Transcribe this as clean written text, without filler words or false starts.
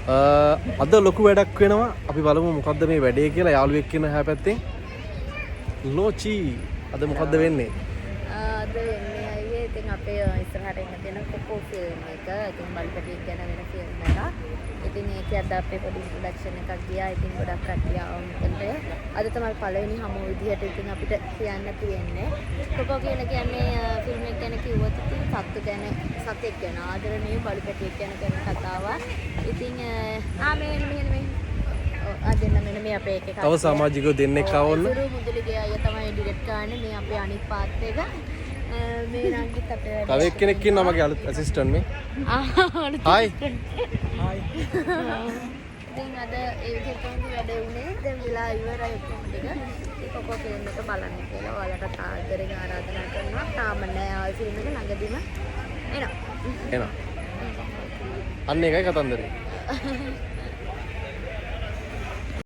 අද ලොකු වැඩක් වෙනවා. අපි බලමු මොකද්ද මේ වැඩේ කියලා. යාළුවෙක් කියන හැ පැත්තෙන් ලෝචි අද මොකද්ද වෙන්නේ? අද වෙන්නේ අයියේ ඉතින් අපේ ඉස්සරහට එන්න තියෙන කොකෝ ෆිල්ම් එක. ඉතින් බලපෑටියක් ගැන වෙන ෆිල්ම් එකක්. ඉතින් ඒක අද අපේ පොඩි ඉන්ට්‍රොඩක්ෂන් එකක් ගියා. ඉතින් ගොඩක් කට්ටිය ආවම අද තමයි පළවෙනි හමු විදිහට ඉතින් අපිට කියන්න තියෙන්නේ. කොකෝ කියන්නේ ෆිල්ම් එක ගැන කිව්වොත් ඉතින් සත්තු ගැන සතෙක් ගැන ආදරණීය බලපෑටියක් ගැන කරන කතාවක්. ඉතින් මෙහෙම අදෙන්න මෙන්න මේ අපේ එකේ තව සමාජිකයෝ දෙන්නෙක් ආවොත් මුදලිගේ අයියා තමයි ඩිරෙක්ට් කරන්නේ. මේ අපේ අනිත් පාත් එක මේ රංගිත් අපේ තව එක්කෙනෙක් ඉන්නවා මගේ අලුත් ඇසිස්ටන්ට් මේ. හායි. හායි. ඉතින් අද ඒ විදිහට තමයි වැඩේ උනේ. දැන් වෙලා ඉවරයි ඔක්කොම ටික. ඒක කොකෝ ෆිල්ම් එක බලන්න කියලා ඔයාලට ආදරෙන් ආරාධනා කරනවා. තාම නෑ ආයි ෆිල්ම් එක ළඟදිම එනවා. එනවා. අන්න ඒකයි කතන්දරේ.